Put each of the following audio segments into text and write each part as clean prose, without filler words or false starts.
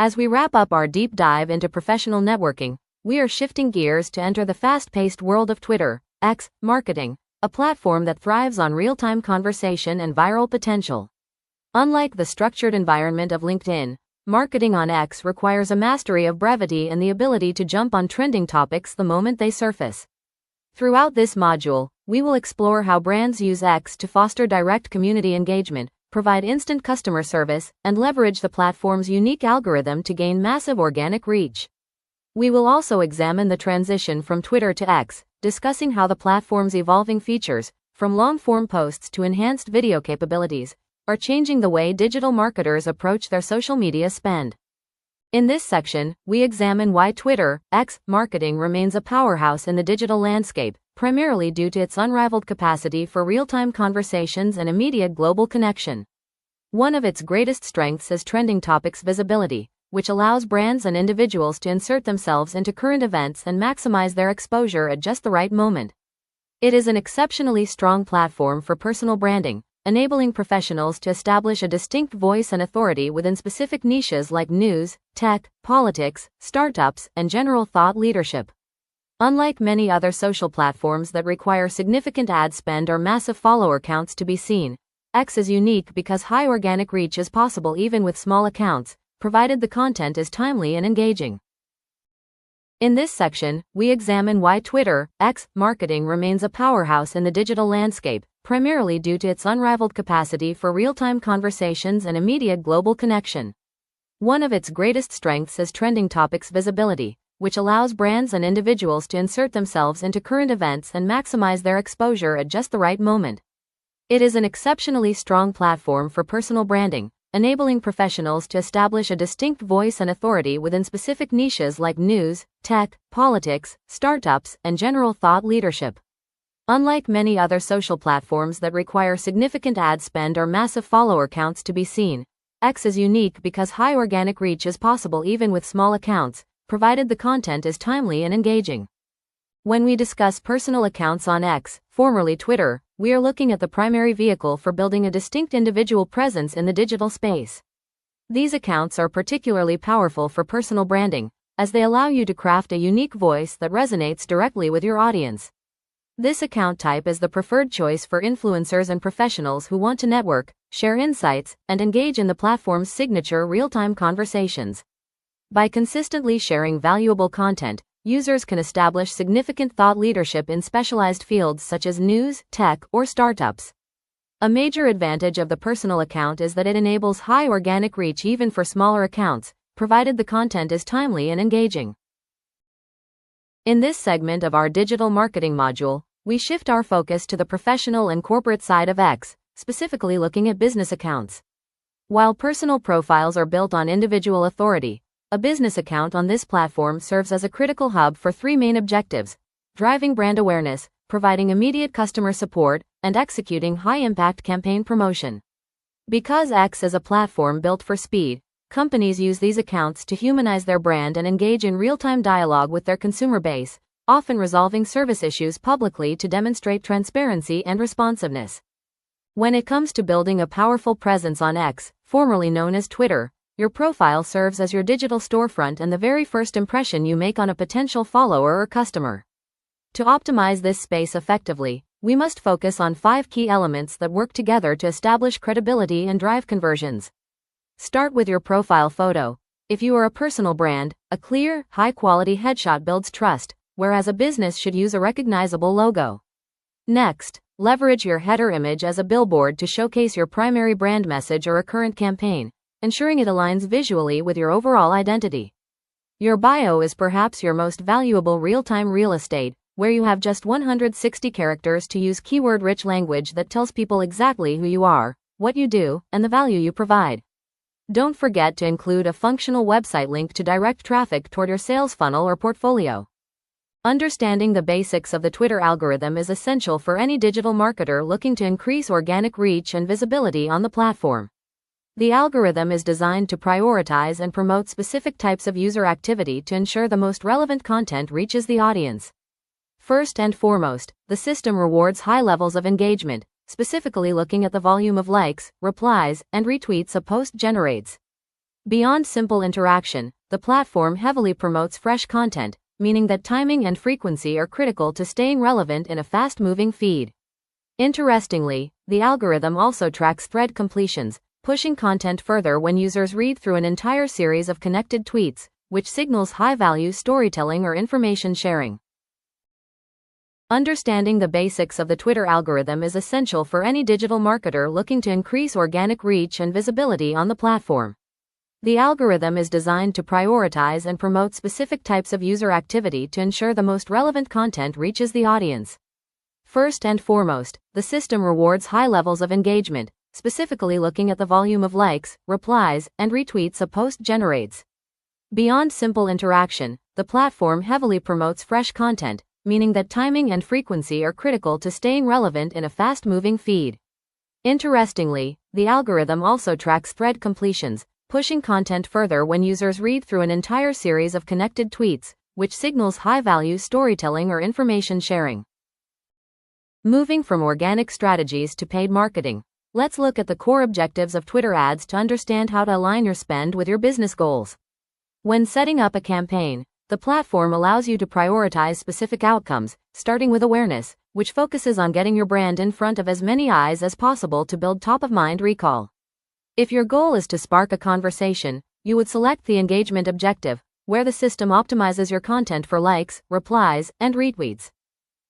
As we wrap up our deep dive into professional networking, we are shifting gears to enter the fast-paced world of Twitter, X, marketing, a platform that thrives on real-time conversation and viral potential. Unlike the structured environment of LinkedIn, marketing on X requires a mastery of brevity and the ability to jump on trending topics the moment they surface. Throughout this module, we will explore how brands use X to foster direct community engagement, provide instant customer service, and leverage the platform's unique algorithm to gain massive organic reach. We will also examine the transition from Twitter to X, discussing how the platform's evolving features, from long-form posts to enhanced video capabilities, are changing the way digital marketers approach their social media spend. In this section, we examine why Twitter, X, marketing remains a powerhouse in the digital landscape, primarily due to its unrivaled capacity for real-time conversations and immediate global connection. One of its greatest strengths is trending topics visibility, which allows brands and individuals to insert themselves into current events and maximize their exposure at just the right moment. It is an exceptionally strong platform for personal branding, enabling professionals to establish a distinct voice and authority within specific niches like news, tech, politics, startups, and general thought leadership. Unlike many other social platforms that require significant ad spend or massive follower counts to be seen, X is unique because high organic reach is possible even with small accounts, provided the content is timely and engaging. In this section, we examine why Twitter, X, marketing remains a powerhouse in the digital landscape, primarily due to its unrivaled capacity for real-time conversations and immediate global connection. One of its greatest strengths is trending topics visibility, which allows brands and individuals to insert themselves into current events and maximize their exposure at just the right moment. It is an exceptionally strong platform for personal branding, enabling professionals to establish a distinct voice and authority within specific niches like news, tech, politics, startups, and general thought leadership. Unlike many other social platforms that require significant ad spend or massive follower counts to be seen, X is unique because high organic reach is possible even with small accounts, provided the content is timely and engaging. When we discuss personal accounts on X, formerly Twitter, we are looking at the primary vehicle for building a distinct individual presence in the digital space. These accounts are particularly powerful for personal branding, as they allow you to craft a unique voice that resonates directly with your audience. This account type is the preferred choice for influencers and professionals who want to network, share insights, and engage in the platform's signature real-time conversations. By consistently sharing valuable content, users can establish significant thought leadership in specialized fields such as news, tech, or startups. A major advantage of the personal account is that it enables high organic reach even for smaller accounts, provided the content is timely and engaging. In this segment of our digital marketing module, we shift our focus to the professional and corporate side of X, specifically looking at business accounts. While personal profiles are built on individual authority, a business account on this platform serves as a critical hub for three main objectives: driving brand awareness, providing immediate customer support, and executing high-impact campaign promotion. Because X is a platform built for speed, companies use these accounts to humanize their brand and engage in real-time dialogue with their consumer base, often resolving service issues publicly to demonstrate transparency and responsiveness. When it comes to building a powerful presence on X, formerly known as Twitter, your profile serves as your digital storefront and the very first impression you make on a potential follower or customer. To optimize this space effectively, we must focus on 5 key elements that work together to establish credibility and drive conversions. Start with your profile photo. If you are a personal brand, a clear, high-quality headshot builds trust, whereas a business should use a recognizable logo. Next, leverage your header image as a billboard to showcase your primary brand message or a current campaign, ensuring it aligns visually with your overall identity. Your bio is perhaps your most valuable real-time real estate, where you have just 160 characters to use keyword-rich language that tells people exactly who you are, what you do, and the value you provide. Don't forget to include a functional website link to direct traffic toward your sales funnel or portfolio. Understanding the basics of the Twitter algorithm is essential for any digital marketer looking to increase organic reach and visibility on the platform. The algorithm is designed to prioritize and promote specific types of user activity to ensure the most relevant content reaches the audience. First and foremost, the system rewards high levels of engagement, specifically looking at the volume of likes, replies, and retweets a post generates. Beyond simple interaction, the platform heavily promotes fresh content, meaning that timing and frequency are critical to staying relevant in a fast-moving feed. Interestingly, the algorithm also tracks thread completions, pushing content further when users read through an entire series of connected tweets, which signals high-value storytelling or information sharing. Understanding the basics of the Twitter algorithm is essential for any digital marketer looking to increase organic reach and visibility on the platform. The algorithm is designed to prioritize and promote specific types of user activity to ensure the most relevant content reaches the audience. First and foremost, the system rewards high levels of engagement, specifically looking at the volume of likes, replies, and retweets a post generates. Beyond simple interaction, the platform heavily promotes fresh content, meaning that timing and frequency are critical to staying relevant in a fast-moving feed. Interestingly, the algorithm also tracks thread completions, pushing content further when users read through an entire series of connected tweets, which signals high-value storytelling or information sharing. Moving from organic strategies to paid marketing, let's look at the core objectives of Twitter ads to understand how to align your spend with your business goals. When setting up a campaign, the platform allows you to prioritize specific outcomes, starting with awareness, which focuses on getting your brand in front of as many eyes as possible to build top-of-mind recall. If your goal is to spark a conversation, you would select the engagement objective, where the system optimizes your content for likes, replies, and retweets.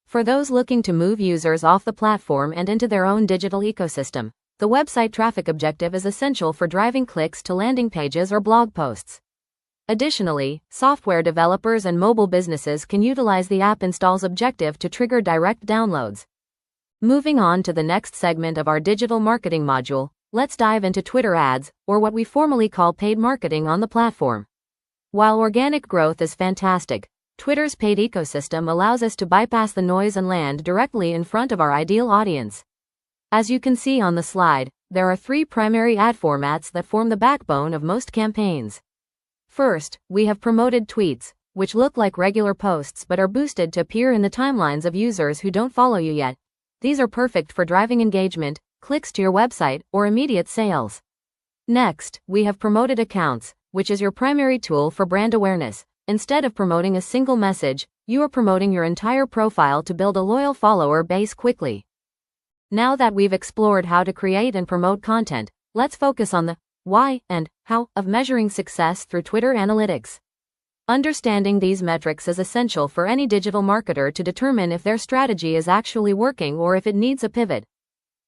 For those looking to move users off the platform and into their own digital ecosystem, the website traffic objective is essential for driving clicks to landing pages or blog posts. Additionally, software developers and mobile businesses can utilize the app installs objective to trigger direct downloads. Moving on to the next segment of our digital marketing module, let's dive into Twitter ads, or what we formally call paid marketing on the platform. While organic growth is fantastic, Twitter's paid ecosystem allows us to bypass the noise and land directly in front of our ideal audience. As you can see on the slide, there are three primary ad formats that form the backbone of most campaigns. First, we have promoted tweets, which look like regular posts but are boosted to appear in the timelines of users who don't follow you yet. These are perfect for driving engagement, clicks to your website, or immediate sales. Next, we have promoted accounts, which is your primary tool for brand awareness. Instead of promoting a single message, you are promoting your entire profile to build a loyal follower base quickly. Now that we've explored how to create and promote content, let's focus on the why and how of measuring success through Twitter analytics. Understanding these metrics is essential for any digital marketer to determine if their strategy is actually working or if it needs a pivot.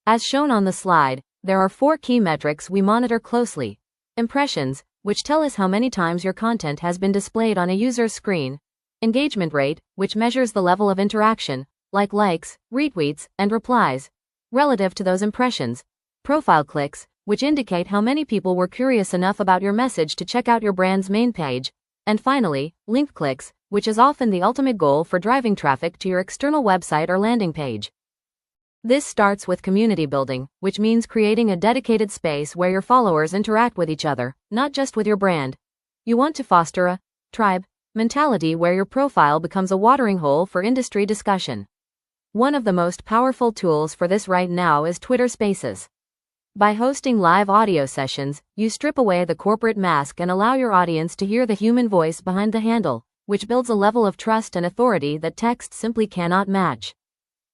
As shown on the slide, there are 4 key metrics we monitor closely. Impressions, which tell us how many times your content has been displayed on a user's screen. Engagement rate, which measures the level of interaction, like likes, retweets, and replies, relative to those impressions. Profile clicks, which indicate how many people were curious enough about your message to check out your brand's main page. And finally, link clicks, which is often the ultimate goal for driving traffic to your external website or landing page. This starts with community building, which means creating a dedicated space where your followers interact with each other, not just with your brand. You want to foster a tribe mentality where your profile becomes a watering hole for industry discussion. One of the most powerful tools for this right now is Twitter Spaces. By hosting live audio sessions, you strip away the corporate mask and allow your audience to hear the human voice behind the handle, which builds a level of trust and authority that text simply cannot match.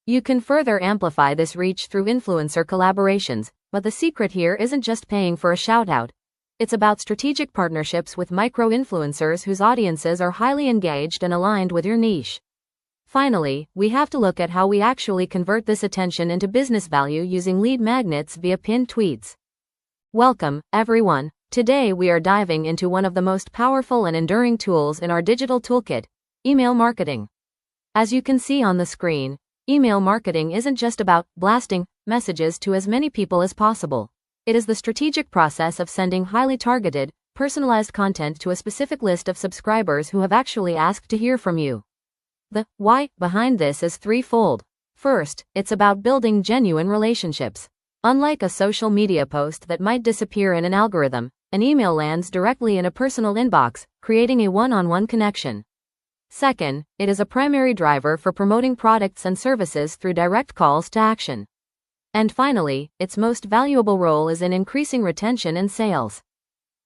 You can further amplify this reach through influencer collaborations, but the secret here isn't just paying for a shout-out. It's about strategic partnerships with micro-influencers whose audiences are highly engaged and aligned with your niche. Finally, we have to look at how we actually convert this attention into business value using lead magnets via pinned tweets. Welcome, everyone. Today we are diving into one of the most powerful and enduring tools in our digital toolkit, email marketing. As you can see on the screen, email marketing isn't just about blasting messages to as many people as possible. It is the strategic process of sending highly targeted, personalized content to a specific list of subscribers who have actually asked to hear from you. The why behind this is threefold. First, it's about building genuine relationships. Unlike a social media post that might disappear in an algorithm, an email lands directly in a personal inbox, creating a one-on-one connection. Second, it is a primary driver for promoting products and services through direct calls to action. And finally, its most valuable role is in increasing retention and sales.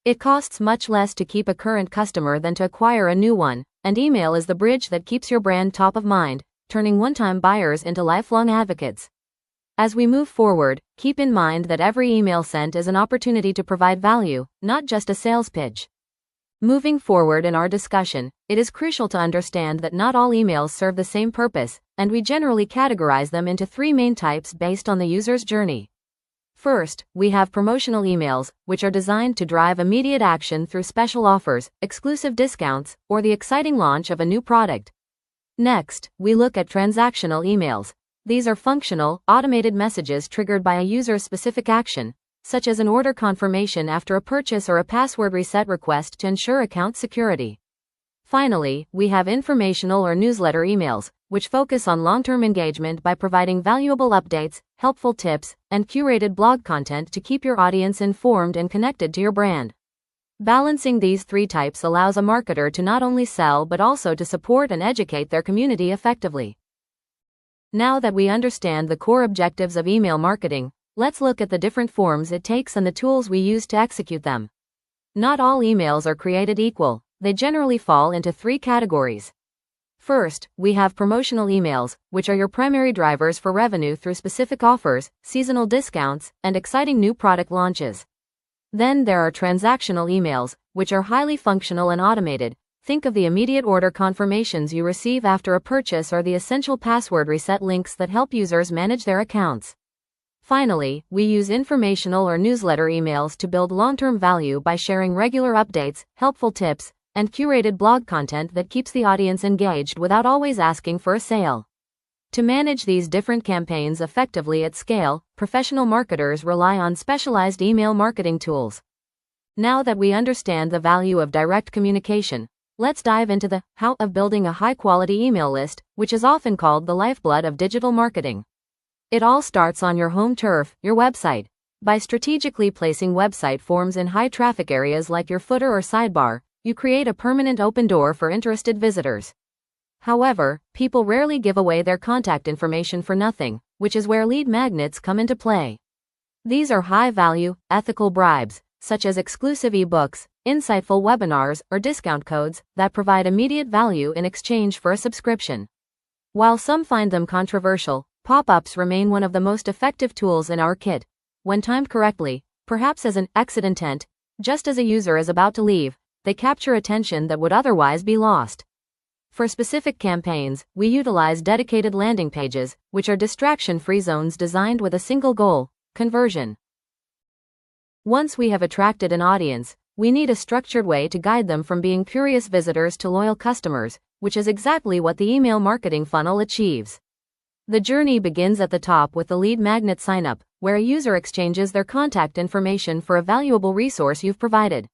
It costs much less to keep a current customer than to acquire a new one, and email is the bridge that keeps your brand top of mind, turning one-time buyers into lifelong advocates. As we move forward, keep in mind that every email sent is an opportunity to provide value, not just a sales pitch. Moving forward in our discussion, it is crucial to understand that not all emails serve the same purpose, and we generally categorize them into three main types based on the user's journey. First, we have promotional emails, which are designed to drive immediate action through special offers, exclusive discounts, or the exciting launch of a new product. Next, we look at transactional emails. These are functional, automated messages triggered by a user's specific action, such as an order confirmation after a purchase or a password reset request to ensure account security. Finally, we have informational or newsletter emails, which focus on long-term engagement by providing valuable updates, helpful tips, and curated blog content to keep your audience informed and connected to your brand. Balancing these three types allows a marketer to not only sell but also to support and educate their community effectively. Now that we understand the core objectives of email marketing, let's look at the different forms it takes and the tools we use to execute them. Not all emails are created equal. They generally fall into three categories. First, we have promotional emails, which are your primary drivers for revenue through specific offers, seasonal discounts, and exciting new product launches. Then there are transactional emails, which are highly functional and automated. Think of the immediate order confirmations you receive after a purchase or the essential password reset links that help users manage their accounts. Finally, we use informational or newsletter emails to build long-term value by sharing regular updates, helpful tips, and curated blog content that keeps the audience engaged without always asking for a sale. To manage these different campaigns effectively at scale, professional marketers rely on specialized email marketing tools. Now that we understand the value of direct communication, let's dive into the how of building a high-quality email list, which is often called the lifeblood of digital marketing. It all starts on your home turf, your website. By strategically placing website forms in high-traffic areas like your footer or sidebar, you create a permanent open door for interested visitors. However, people rarely give away their contact information for nothing, which is where lead magnets come into play. These are high-value, ethical bribes, such as exclusive ebooks, insightful webinars, or discount codes that provide immediate value in exchange for a subscription. While some find them controversial, pop-ups remain one of the most effective tools in our kit. When timed correctly, perhaps as an exit intent, just as a user is about to leave, they capture attention that would otherwise be lost. For specific campaigns, we utilize dedicated landing pages, which are distraction-free zones designed with a single goal: conversion. Once we have attracted an audience, we need a structured way to guide them from being curious visitors to loyal customers, which is exactly what the email marketing funnel achieves. The journey begins at the top with the lead magnet sign-up, where a user exchanges their contact information for a valuable resource you've provided.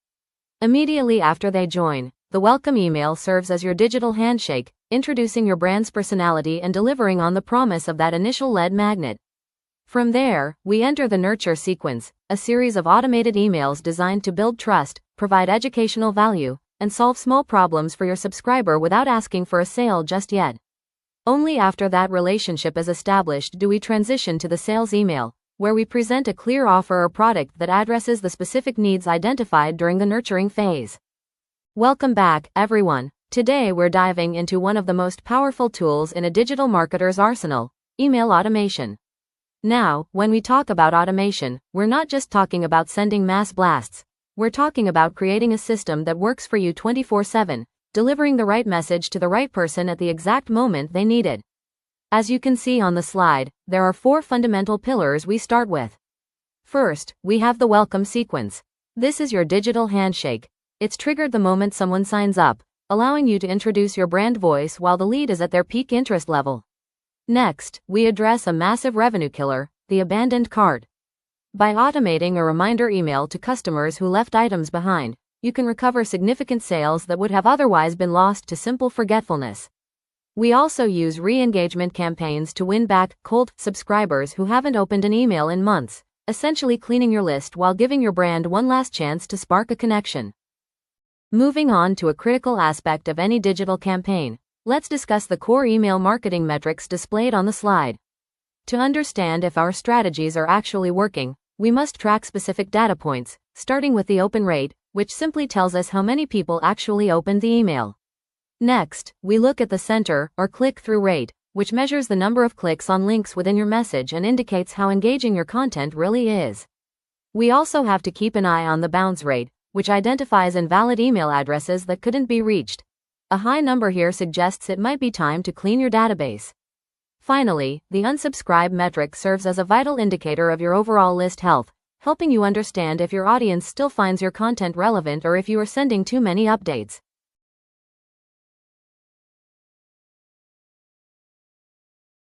Immediately after they join, the welcome email serves as your digital handshake, introducing your brand's personality and delivering on the promise of that initial lead magnet. From there, we enter the nurture sequence, a series of automated emails designed to build trust, provide educational value, and solve small problems for your subscriber without asking for a sale just yet. Only after that relationship is established do we transition to the sales email, where we present a clear offer or product that addresses the specific needs identified during the nurturing phase. Welcome back, everyone. Today we're diving into one of the most powerful tools in a digital marketer's arsenal: email automation. Now, when we talk about automation, we're not just talking about sending mass blasts. We're talking about creating a system that works for you 24/7, delivering the right message to the right person at the exact moment they need it. As you can see on the slide, there are 4 fundamental pillars we start with. First, we have the welcome sequence. This is your digital handshake. It's triggered the moment someone signs up, allowing you to introduce your brand voice while the lead is at their peak interest level. Next, we address a massive revenue killer, the abandoned cart. By automating a reminder email to customers who left items behind, you can recover significant sales that would have otherwise been lost to simple forgetfulness. We also use re-engagement campaigns to win back cold subscribers who haven't opened an email in months, essentially cleaning your list while giving your brand one last chance to spark a connection. Moving on to a critical aspect of any digital campaign, let's discuss the core email marketing metrics displayed on the slide. To understand if our strategies are actually working, we must track specific data points, starting with the open rate, which simply tells us how many people actually opened the email. Next, we look at the center, or click-through rate, which measures the number of clicks on links within your message and indicates how engaging your content really is. We also have to keep an eye on the bounce rate, which identifies invalid email addresses that couldn't be reached. A high number here suggests it might be time to clean your database. Finally, the unsubscribe metric serves as a vital indicator of your overall list health, helping you understand if your audience still finds your content relevant or if you are sending too many updates.